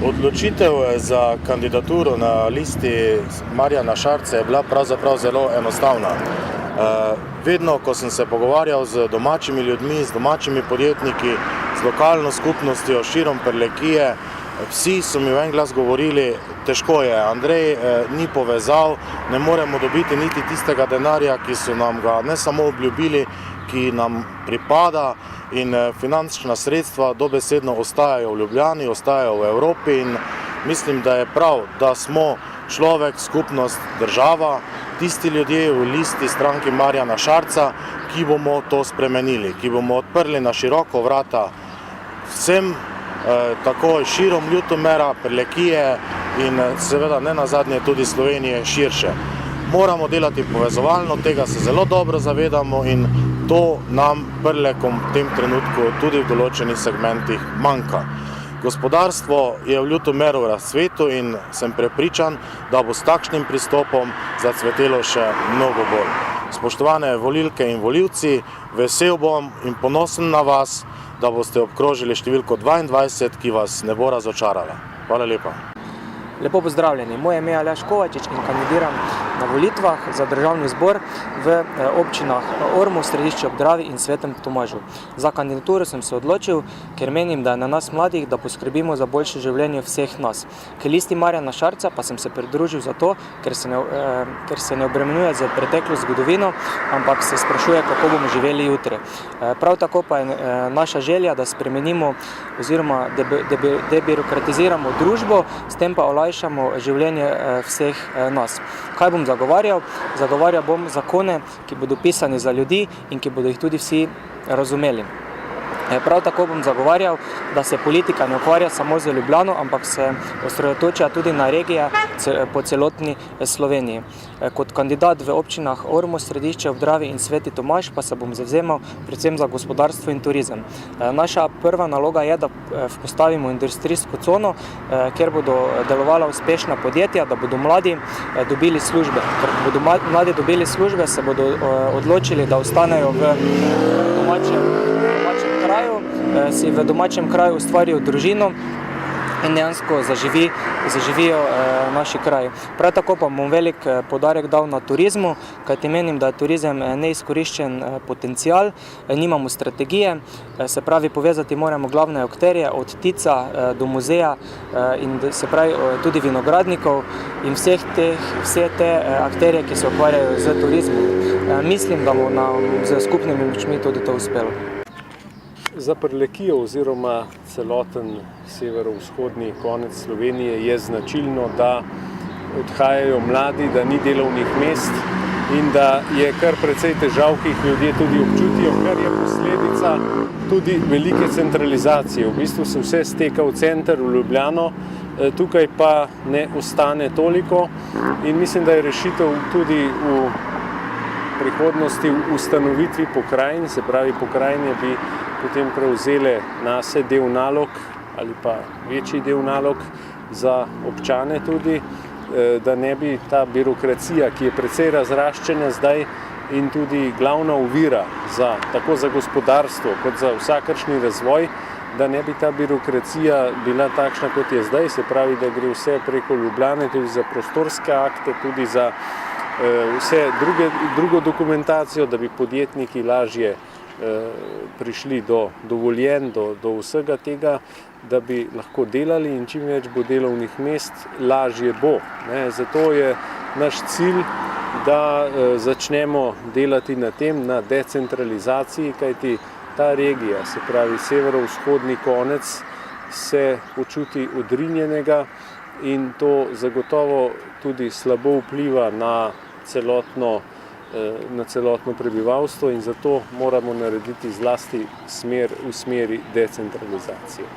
Odločitev za kandidaturo na listi Marjana Šarca je bila pravzaprav zelo enostavna. Vedno, ko sem se pogovarjal z domačimi ljudmi, z domačimi podjetniki, z lokalno skupnostjo širom Prlekije, vsi so mi v en glas govorili, težko je, Andrej ni povezal, ne moremo dobiti niti tistega denarja, ki so nam ga ne samo obljubili, ki nam pripada, in finančna sredstva dobesedno ostajajo v Ljubljani, ostajajo v Evropi, in mislim, da je prav, da smo človek, skupnost, država, tisti ljudje v listi stranke Marjana Šarca, ki bomo to spremenili, ki bomo odprli na široko vrata vsem, tako širom Ljutomera, Prlekije in seveda ne nazadnje tudi Slovenije širše. Moramo delati povezovalno, tega se zelo dobro zavedamo in to nam Prlekom v tem trenutku tudi v določenih segmentih manjka. Gospodarstvo je v Ljutomeru v razcvetu in sem prepričan, da bo s takšnim pristopom zacvetelo še mnogo bolj. Spoštovane volilke in volivci, vesel bom in ponosen na vas, da boste obkrožili številko 22, ki vas ne bo razočarala. Hvala lepa. Lepo pozdravljeni, moje ime je Aleš Kovačič in kandidiram na volitvah za državni zbor v občinah Ormož, Središče ob Dravi in Svetem Tomažu. Za kandidaturo sem se odločil, ker menim, da je na nas mladih, da poskrbimo za boljše življenje vseh nas. K listi Marjana Šarca pa sem se pridružil zato, ker se ne obremenjuje z preteklo zgodovino, ampak se sprašuje, kako bomo živeli jutri. Prav tako pa je naša želja, da spremenimo oziroma debirokratiziramo družbo, s tem pa olajšamo življenje vseh nas. Kaj bom zagovarjal? Zagovarjal bom zakone, ki bodo pisani za ljudi in ki bodo jih tudi vsi razumeli. Prav tako bom zagovarjal, da se politika ne ukvarja samo z Ljubljano, ampak se osredotoča tudi na regije po celotni Sloveniji. Kot kandidat v občinah Ormož, Središče ob Dravi in Sveti Tomaž pa se bom zavzemal predvsem za gospodarstvo in turizem. Naša prva naloga je, da vzpostavimo industrijsko cono, kjer bodo delovala uspešna podjetja, da bodo mladi dobili službe. Ker bodo mladi dobili službe, se bodo odločili, da ostanejo v domačem kraju, si v domačem kraju ustvarijo družino in dejansko zaživijo naši kraj. Prav tako pa bom velik poudarek dal na turizmu, kajti menim, da je turizem neizkoriščen potencial, nimamo strategije, se pravi povezati moramo glavne akterje od Tica do muzeja in se pravi tudi vinogradnikov in vse te akterje, ki se ukvarjajo z turizmom. Mislim, da bo nam z skupnimi močmi tudi to uspelo. Za Prlekijo oziroma celoten severovzhodni konec Slovenije je značilno, da odhajajo mladi, da ni delovnih mest in da je kar precej težav, ki jih ljudje tudi občutijo, kar je posledica tudi velike centralizacije. V bistvu se vse steka v center, v Ljubljano, tukaj pa ne ostane toliko in mislim, da je rešitev tudi v prihodnosti v ustanovitvi pokrajin, se pravi pokrajine bi potem prevzele nase del nalog ali pa večji del nalog za občane tudi, da ne bi ta birokracija, ki je precej razraščena zdaj in tudi glavna ovira tako za gospodarstvo kot za vsakršni razvoj, da ne bi ta birokracija bila takšna, kot je zdaj, se pravi, da gre vse preko Ljubljane, tudi za prostorske akte, tudi za vse drugo dokumentacijo, da bi podjetniki lažje prišli do dovoljenj, do vsega tega, da bi lahko delali in čim več bo delovnih mest, lažje bo. Zato je naš cilj, da začnemo delati na tem, na decentralizaciji, kajti ta regija, se pravi severovzhodni konec, se počuti odrinjenega in to zagotovo tudi slabo vpliva na celotno prebivalstvo in zato moramo narediti zlasti smer v smeri decentralizacije.